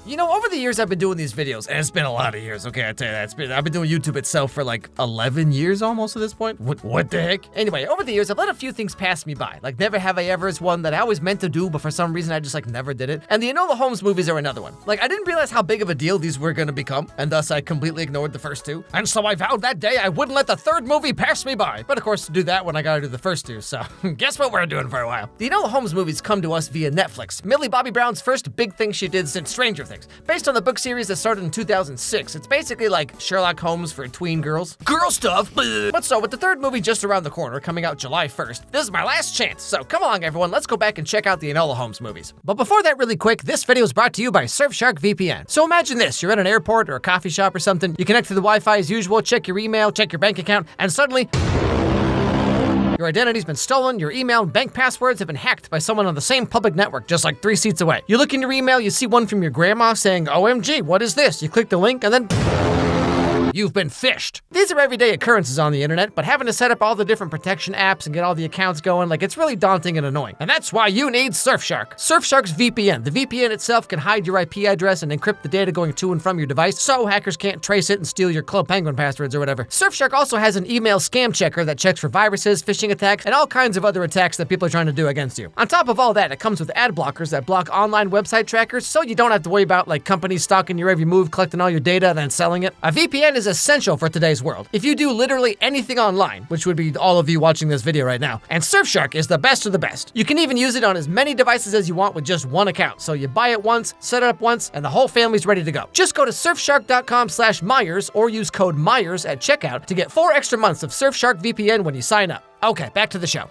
You know, over the years I've been doing these videos, and it's been a lot of years, okay, I tell you that. I've been doing YouTube itself for like 11 years almost at this point. What the heck? Anyway, over the years I've let a few things pass me by. Like Never Have I Ever is one that I always meant to do, but for some reason I just like never did it. And the Enola Holmes movies are another one. Like I didn't realize how big of a deal these were gonna become, and thus I completely ignored the first two. And so I vowed that day I wouldn't let the third movie pass me by. But of course, to do that when I gotta do the first two, so guess what we're doing for a while. The Enola Holmes movies come to us via Netflix. Millie Bobby Brown's first big thing she did since Stranger Things. Based on the book series that started in 2006, it's basically like Sherlock Holmes for tween girls. Girl stuff! But so, with the third movie just around the corner, coming out July 1st, this is my last chance. So come along everyone, let's go back and check out the Enola Holmes movies. But before that, really quick, this video is brought to you by Surfshark VPN. So imagine this, you're at an airport or a coffee shop or something, you connect to the Wi-Fi as usual, check your email, check your bank account, and suddenly, your identity's been stolen, your email and bank passwords have been hacked by someone on the same public network just like 3 seats away. You look in your email, you see one from your grandma saying, OMG, what is this? You click the link and then you've been phished. These are everyday occurrences on the internet, but having to set up all the different protection apps and get all the accounts going, like it's really daunting and annoying. And that's why you need Surfshark. Surfshark's VPN. The VPN itself can hide your IP address and encrypt the data going to and from your device, so hackers can't trace it and steal your Club Penguin passwords or whatever. Surfshark also has an email scam checker that checks for viruses, phishing attacks, and all kinds of other attacks that people are trying to do against you. On top of all that, it comes with ad blockers that block online website trackers, so you don't have to worry about like companies stalking your every move, collecting all your data, and then selling it. A VPN is essential for today's world. If you do literally anything online, which would be all of you watching this video right now, and Surfshark is the best of the best. You can even use it on as many devices as you want with just one account. So you buy it once, set it up once, and the whole family's ready to go. Just go to surfshark.com/Meyers or use code Meyers at checkout to get 4 extra months of Surfshark VPN when you sign up. Okay, back to the show.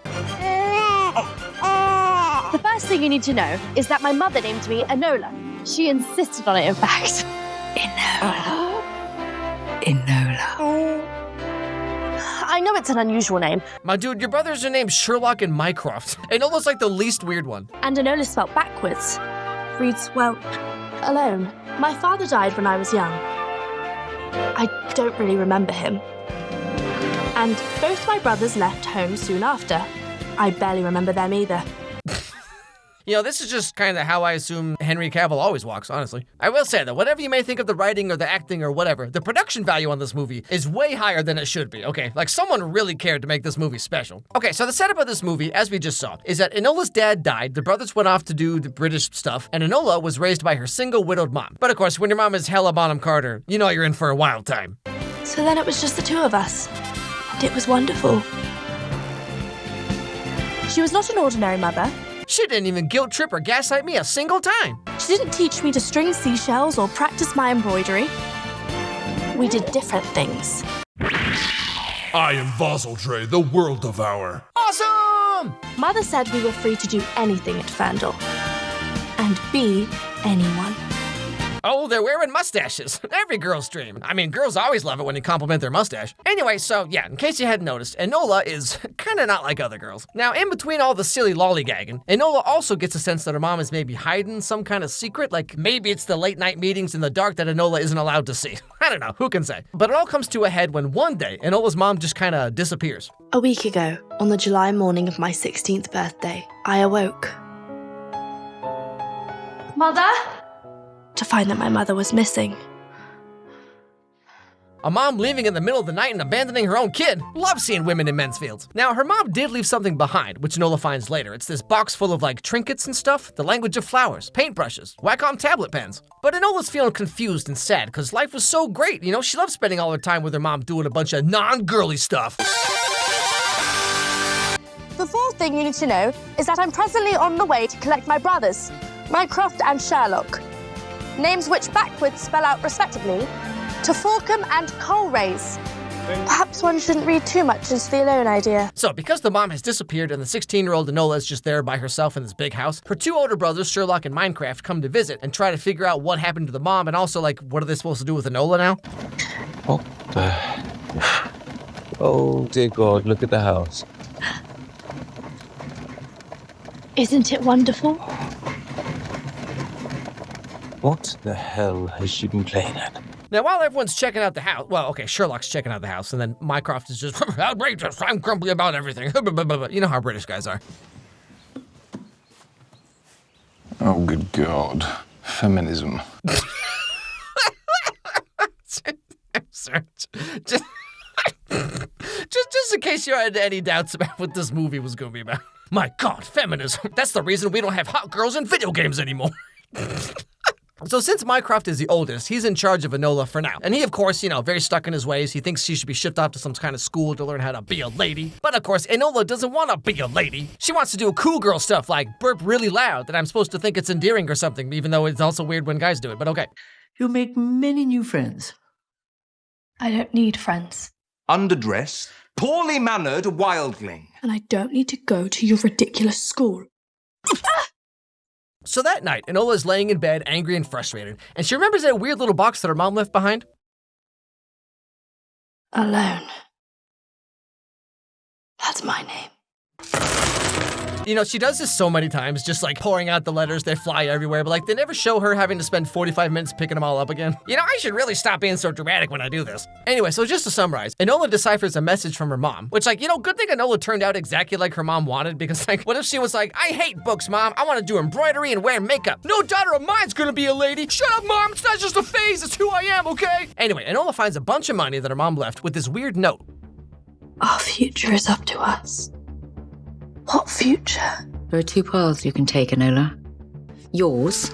The first thing you need to know is that my mother named me Enola. She insisted on it, in fact. Enola. I know it's an unusual name. My dude, your brothers are named Sherlock and Mycroft. Enola's like the least weird one. And Enola spelled backwards. Reads, well, alone. My father died when I was young. I don't really remember him. And both my brothers left home soon after. I barely remember them either. You know, this is just kind of how I assume Henry Cavill always walks, honestly. I will say, though, whatever you may think of the writing or the acting or whatever, the production value on this movie is way higher than it should be, okay? Like, someone really cared to make this movie special. Okay, so the setup of this movie, as we just saw, is that Enola's dad died, the brothers went off to do the British stuff, and Enola was raised by her single, widowed mom. But of course, when your mom is Hella Bonham Carter, you know you're in for a wild time. So then it was just the two of us, and it was wonderful. She was not an ordinary mother. She didn't even guilt trip or gaslight me a single time. She didn't teach me to string seashells or practice my embroidery. We did different things. I am Voseldre, the world devourer. Awesome! Mother said we were free to do anything at Fandle. And be anyone. Oh, they're wearing mustaches. Every girl's dream. I mean, girls always love it when you compliment their mustache. Anyway, so yeah, in case you hadn't noticed, Enola is kinda not like other girls. Now, in between all the silly lollygagging, Enola also gets a sense that her mom is maybe hiding some kind of secret, like maybe it's the late night meetings in the dark that Enola isn't allowed to see. I don't know, who can say? But it all comes to a head when one day, Enola's mom just kinda disappears. A week ago, on the July morning of my 16th birthday, I awoke. Mother? To find that my mother was missing. A mom leaving in the middle of the night and abandoning her own kid. Love seeing women in men's fields. Now, her mom did leave something behind, which Enola finds later. It's this box full of like trinkets and stuff, the language of flowers, paintbrushes, Wacom tablet pens. But Enola's feeling confused and sad because life was so great. You know, she loves spending all her time with her mom doing a bunch of non-girly stuff. The fourth thing you need to know is that I'm presently on the way to collect my brothers, Mycroft and Sherlock. Names which backwards spell out respectively, Tewkesbury and Colerays. Perhaps one shouldn't read too much into the alone idea. So, because the mom has disappeared and the 16-year-old Enola is just there by herself in this big house, her 2 older brothers, Sherlock and Minecraft, come to visit and try to figure out what happened to the mom and also, like, what are they supposed to do with Enola now? What the... Oh, dear God, look at the house. Isn't it wonderful? What the hell has she been playing at? Now, while everyone's checking out the house, well, okay, Sherlock's checking out the house, and then Mycroft is just outrageous, I'm grumpy about everything. You know how British guys are. Oh, good God. feminism. Sorry. Just in case you had any doubts about what this movie was going to be about. My God, feminism. That's the reason we don't have hot girls in video games anymore. So since Mycroft is the oldest, he's in charge of Enola for now. And he, of course, very stuck in his ways. He thinks she should be shipped off to some kind of school to learn how to be a lady. But of course, Enola doesn't want to be a lady. She wants to do cool girl stuff like burp really loud that I'm supposed to think it's endearing or something, even though it's also weird when guys do it, but okay. You'll make many new friends. I don't need friends. Underdressed, poorly mannered wildling. And I don't need to go to your ridiculous school. So that night, Enola is laying in bed, angry and frustrated, and she remembers that weird little box that her mom left behind. Alone. That's my name. She does this so many times, just like pouring out the letters, they fly everywhere, but they never show her having to spend 45 minutes picking them all up again. I should really stop being so dramatic when I do this. Anyway, so just to summarize, Enola deciphers a message from her mom, which good thing Enola turned out exactly like her mom wanted, because what if she was like, I hate books, Mom, I want to do embroidery and wear makeup. No daughter of mine's gonna be a lady. Shut up, Mom, it's not just a phase, it's who I am, okay? Anyway, Enola finds a bunch of money that her mom left with this weird note. Our future is up to us. What future? There are two paths you can take, Enola. Yours,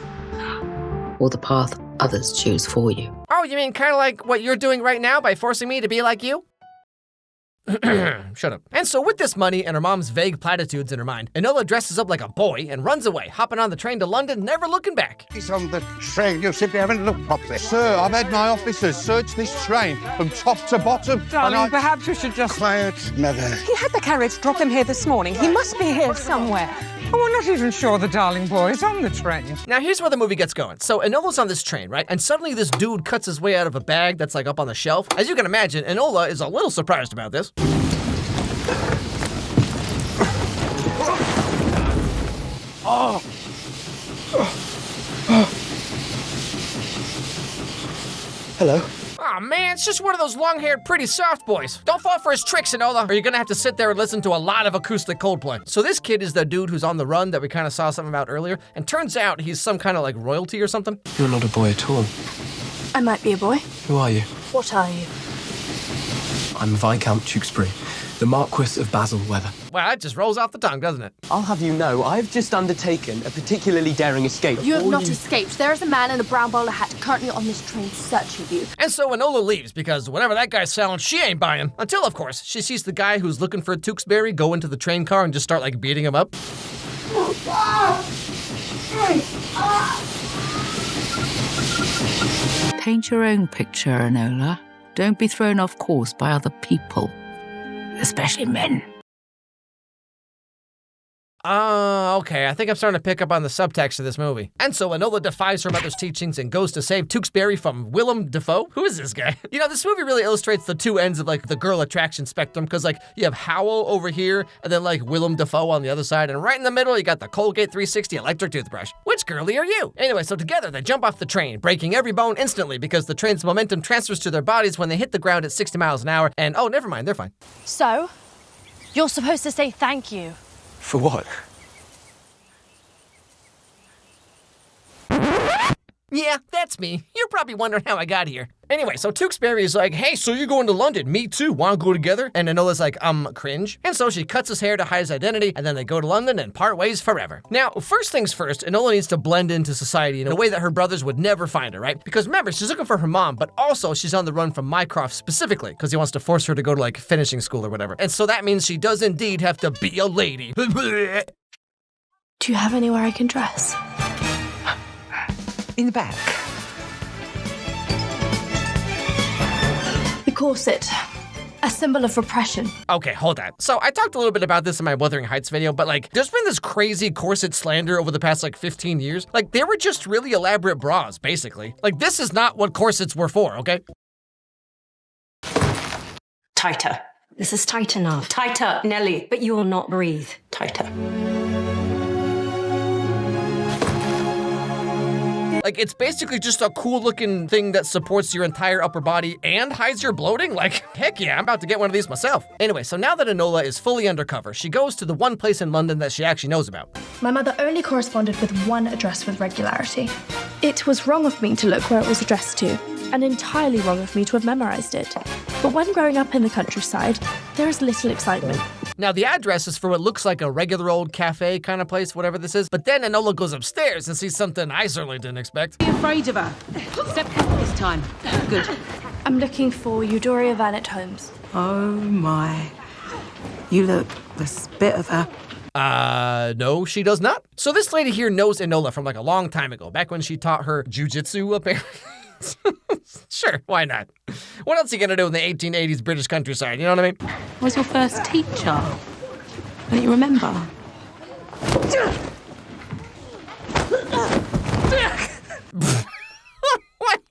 or the path others choose for you. Oh, you mean kind of like what you're doing right now by forcing me to be like you? Shut up. And so with this money and her mom's vague platitudes in her mind, Enola dresses up like a boy and runs away, hopping on the train to London, never looking back. He's on the train. You simply haven't looked properly. Sir, I've had my officers search this train from top to bottom. Darling, perhaps we should just... Quiet, mother. He had the carriage drop him here this morning. He must be here somewhere. Oh, we're not even sure the darling boy is on the train. Now, here's where the movie gets going. So, Enola's on this train, right? And suddenly this dude cuts his way out of a bag that's up on the shelf. As you can imagine, Enola is a little surprised about this. Hello. Aw, man, it's just one of those long-haired, pretty soft boys. Don't fall for his tricks, Enola, or you're gonna have to sit there and listen to a lot of acoustic Coldplay. So this kid is the dude who's on the run that we kind of saw something about earlier, and turns out he's some kind of royalty or something. You're not a boy at all. I might be a boy. Who are you? What are you? I'm Viscount Tewkesbury, the Marquess of Basilweather. Well, that just rolls off the tongue, doesn't it? I'll have you know, I've just undertaken a particularly daring escape. You have not escaped. There is a man in a brown bowler hat currently on this train searching you. And so Enola leaves because whatever that guy's selling, she ain't buying. Until, of course, she sees the guy who's looking for Tewkesbury go into the train car and just start beating him up. Paint your own picture, Enola. Don't be thrown off course by other people, especially men. Okay, I think I'm starting to pick up on the subtext of this movie. And so Enola defies her mother's teachings and goes to save Tewkesbury from Willem Dafoe. Who is this guy? This movie really illustrates the two ends of the girl attraction spectrum, because you have Howell over here and then Willem Dafoe on the other side, and right in the middle you got the Colgate 360 electric toothbrush. Which girlie are you? Anyway, so together they jump off the train, breaking every bone instantly because the train's momentum transfers to their bodies when they hit the ground at 60 miles an hour, and oh, never mind, they're fine. So, you're supposed to say thank you. For what? Yeah, that's me. You're probably wondering how I got here. Anyway, so Tewkesbury is like, hey, so you're going to London? Me too. Want to go together? And Enola's like, cringe. And so she cuts his hair to hide his identity, and then they go to London and part ways forever. Now, first things first, Enola needs to blend into society in a way that her brothers would never find her, right? Because remember, she's looking for her mom, but also she's on the run from Mycroft specifically, because he wants to force her to go to finishing school or whatever. And so that means she does indeed have to be a lady. Do you have anywhere I can dress? In the back. The corset. A symbol of repression. Okay, hold on. So I talked a little bit about this in my Wuthering Heights video, but there's been this crazy corset slander over the past 15 years. They were just really elaborate bras, basically. This is not what corsets were for, okay? Tighter. This is tight enough. Tighter, Nelly. But you will not breathe. Tighter. It's basically just a cool-looking thing that supports your entire upper body and hides your bloating? Heck yeah, I'm about to get one of these myself. Anyway, so now that Enola is fully undercover, she goes to the one place in London that she actually knows about. My mother only corresponded with one address with regularity. It was wrong of me to look where it was addressed to, and entirely wrong of me to have memorised it. But when growing up in the countryside, there is little excitement. Now, the address is for what looks like a regular old cafe kind of place, whatever this is. But then Enola goes upstairs and sees something I certainly didn't expect. Be afraid of her. Except this time. Good. I'm looking for Eudora Holmes. Oh, my. You look the spit of her. No, she does not. So this lady here knows Enola from like a long time ago, back when she taught her jujitsu, apparently. Sure, why not? What else are you gonna do in the 1880s British countryside, you know what I mean? Was your first teacher? Don't you remember?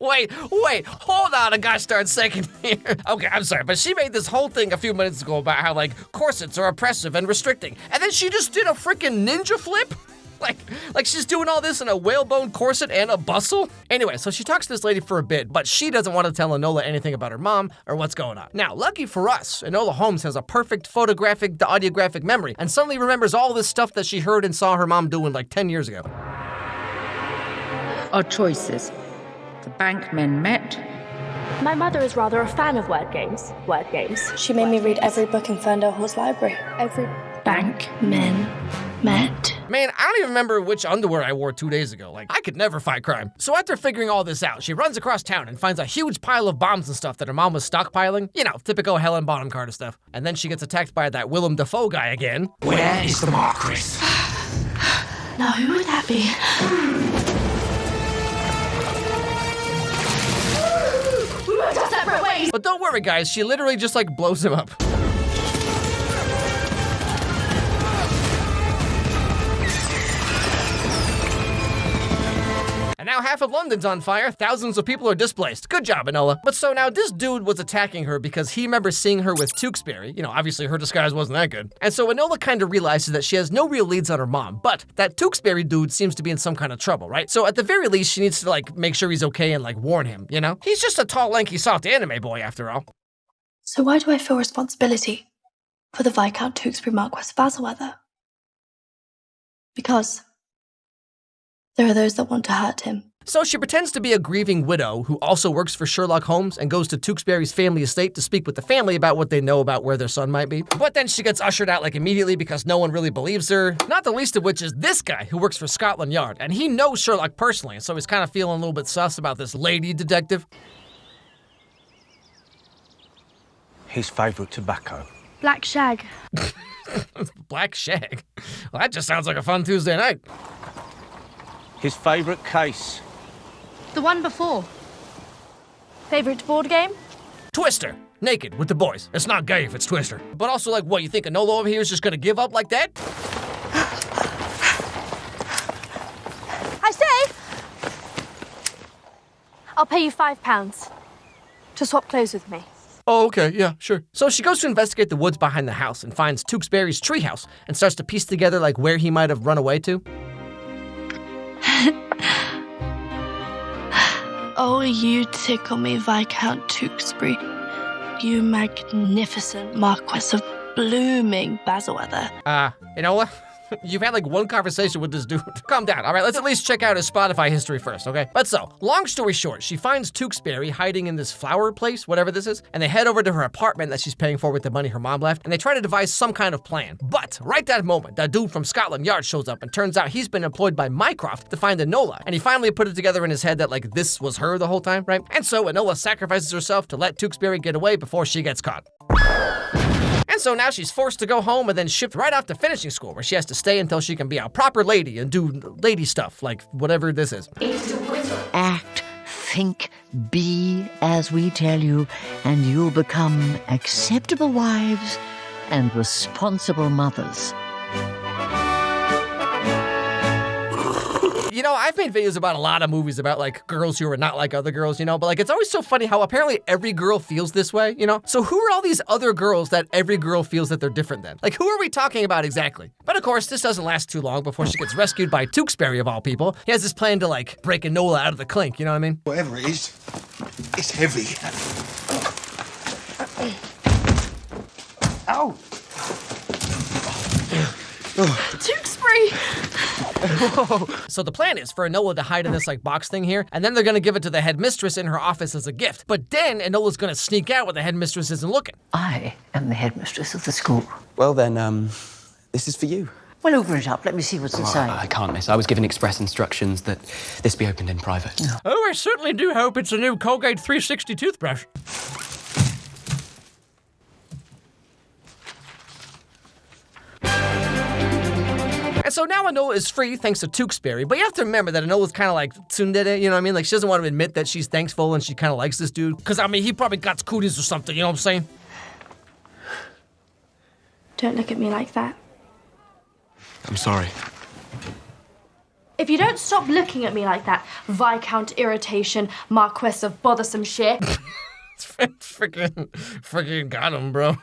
Wait, hold on a gosh darn second here. Okay, I'm sorry, but she made this whole thing a few minutes ago about how, like, corsets are oppressive and restricting, and then she just did a freaking ninja flip? Like she's doing all this in a whalebone corset and a bustle? Anyway, so she talks to this lady for a bit, but she doesn't want to tell Enola anything about her mom or what's going on. Now, lucky for us, Enola Holmes has a perfect photographic to audiographic memory and suddenly remembers all this stuff that she heard and saw her mom doing like 10 years ago. Our choices. The bankmen met. My mother is rather a fan of word games. She made me read every book in Ferndale Hall's library. Every bankmen met. Man, I don't even remember which underwear I wore 2 days ago. Like, I could never fight crime. So after figuring all this out, she runs across town and finds a huge pile of bombs and stuff that her mom was stockpiling. You know, typical Helen Bonham Carter stuff. And then she gets attacked by that Willem Dafoe guy again. Where is the Marquess? Now, who would that be? We went our separate ways. But don't worry, guys. She literally just, like, blows him up. And now half of London's on fire, thousands of people are displaced. Good job, Enola. But so now this dude was attacking her because he remembers seeing her with Tewkesbury. You know, obviously her disguise wasn't that good. And so Enola kind of realizes that she has no real leads on her mom, but that Tewkesbury dude seems to be in some kind of trouble, right? So at the very least, she needs to like make sure he's okay and like warn him, you know? He's just a tall, lanky, soft anime boy after all. So why do I feel responsibility for the Viscount Tewkesbury Marquess of Basilweather? Because there are those that want to hurt him. So she pretends to be a grieving widow who also works for Sherlock Holmes and goes to Tewkesbury's family estate to speak with the family about what they know about where their son might be. But then she gets ushered out like immediately because no one really believes her, not the least of which is this guy who works for Scotland Yard. And he knows Sherlock personally, so he's kind of feeling a little bit sus about this lady detective. His favourite tobacco. Black Shag. Black Shag? Well, that just sounds like a fun Tuesday night. His favourite case. The one before. Favourite board game? Twister. Naked with the boys. It's not gay if it's Twister. But also, like, what, you think Enola over here is just gonna give up like that? I say! I'll pay you £5 to swap clothes with me. Oh, okay, yeah, sure. So she goes to investigate the woods behind the house and finds Tewkesbury's treehouse and starts to piece together, like, where he might have run away to. Oh, you tickle me, Viscount Tewkesbury. You magnificent Marquess of blooming Basilweather. Enola, you've had like one conversation with this dude. Calm down, all right? Let's at least check out his Spotify history first, okay? But so, long story short, she finds Tewkesbury hiding in this flower place, whatever this is, and they head over to her apartment that she's paying for with the money her mom left, and they try to devise some kind of plan. But right that moment, that dude from Scotland Yard shows up, and turns out he's been employed by Mycroft to find Enola, and he finally put it together in his head that like this was her the whole time, right? And so Enola sacrifices herself to let Tewkesbury get away before she gets caught. And so now she's forced to go home and then shipped right off to finishing school, where she has to stay until she can be a proper lady and do lady stuff, like whatever this is. Act, think, be as we tell you, and you'll become acceptable wives and responsible mothers. You know, I've made videos about a lot of movies about, like, girls who are not like other girls, you know? But, like, it's always so funny how apparently every girl feels this way, you know? So who are all these other girls that every girl feels that they're different than? Like, who are we talking about exactly? But, of course, this doesn't last too long before she gets rescued by Tewkesbury, of all people. He has this plan to, like, break Enola out of the clink, you know what I mean? Whatever it is, it's heavy. Ow! Tewkesbury! free! So the plan is for Enola to hide in this like box thing here, and then they're gonna give it to the headmistress in her office as a gift. But then Enola's gonna sneak out when the headmistress isn't looking. I am the headmistress of the school. Well then, this is for you. Well, open it up. Let me see what's inside. I can't, miss. I was given express instructions that this be opened in private. Oh, I certainly do hope it's a new Colgate 360 toothbrush. And so now Enola is free thanks to Tewkesbury, but you have to remember that Enola's kind of like tsundere, you know what I mean? Like she doesn't want to admit that she's thankful and she kind of likes this dude. Because, I mean, he probably got cooties or something, you know what I'm saying? Don't look at me like that. I'm sorry. If you don't stop looking at me like that, Viscount Irritation, Marquess of Bothersome Shit. Freaking got him, bro.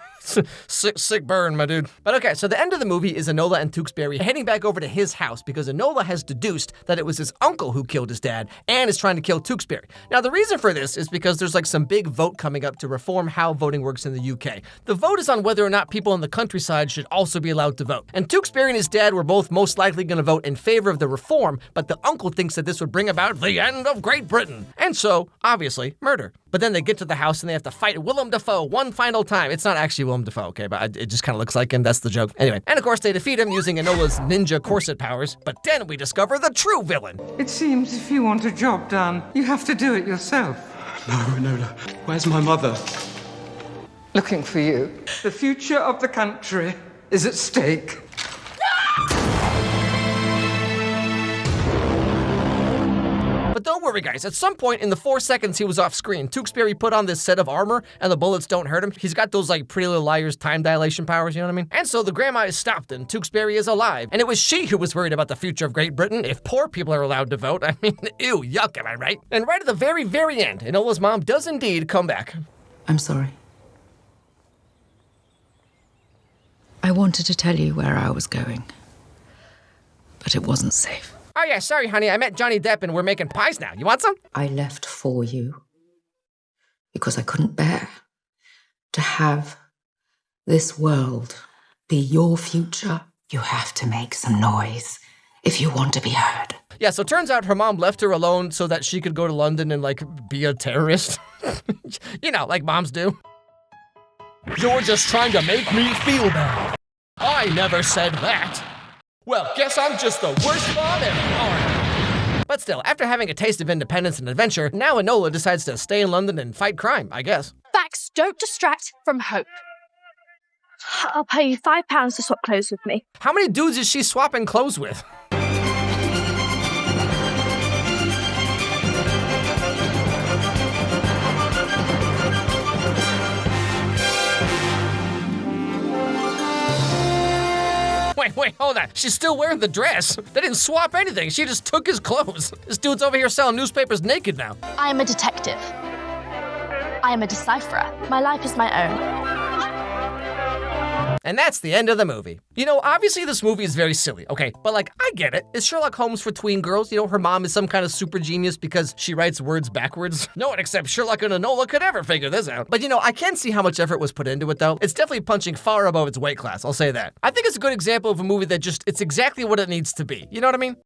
Sick burn, my dude. But okay, so the end of the movie is Enola and Tewkesbury heading back over to his house because Enola has deduced that it was his uncle who killed his dad and is trying to kill Tewkesbury. Now, the reason for this is because there's like some big vote coming up to reform how voting works in the UK. The vote is on whether or not people in the countryside should also be allowed to vote. And Tewkesbury and his dad were both most likely going to vote in favor of the reform, but the uncle thinks that this would bring about the end of Great Britain. And so, obviously, murder. But then they get to the house and they have to fight Willem Dafoe one final time. It's not actually Willem Dafoe, okay, but it just kind of looks like him. That's the joke. Anyway, and of course they defeat him using Enola's ninja corset powers. But then we discover the true villain. It seems if you want a job done, you have to do it yourself. No, Enola. Where's my mother? Looking for you. The future of the country is at stake. But don't worry, guys. At some point in the 4 seconds he was off screen, Tewkesbury put on this set of armor and the bullets don't hurt him. He's got those like Pretty Little Liars time dilation powers, you know what I mean? And so the grandma is stopped and Tewkesbury is alive. And it was she who was worried about the future of Great Britain. If poor people are allowed to vote, I mean, ew, yuck, am I right? And right at the very, very end, Enola's mom does indeed come back. I'm sorry. I wanted to tell you where I was going, but it wasn't safe. Oh yeah, sorry honey, I met Johnny Depp and we're making pies now. You want some? I left for you because I couldn't bear to have this world be your future. You have to make some noise if you want to be heard. Yeah, so turns out her mom left her alone so that she could go to London and like be a terrorist. You know, like moms do. You're just trying to make me feel bad. I never said that. Well, guess I'm just the worst mom ever. But still, after having a taste of independence and adventure, now Enola decides to stay in London and fight crime, I guess. Facts don't distract from hope. I'll pay you £5 to swap clothes with me. How many dudes is she swapping clothes with? Wait, hold on. She's still wearing the dress. They didn't swap anything. She just took his clothes. This dude's over here selling newspapers naked now. I am a detective. I am a decipherer. My life is my own. And that's the end of the movie. You know, obviously this movie is very silly, okay? But like, I get it. It's Sherlock Holmes for tween girls. You know, her mom is some kind of super genius because she writes words backwards. No one except Sherlock and Enola could ever figure this out. But you know, I can see how much effort was put into it though. It's definitely punching far above its weight class, I'll say that. I think it's a good example of a movie that just, it's exactly what it needs to be. You know what I mean?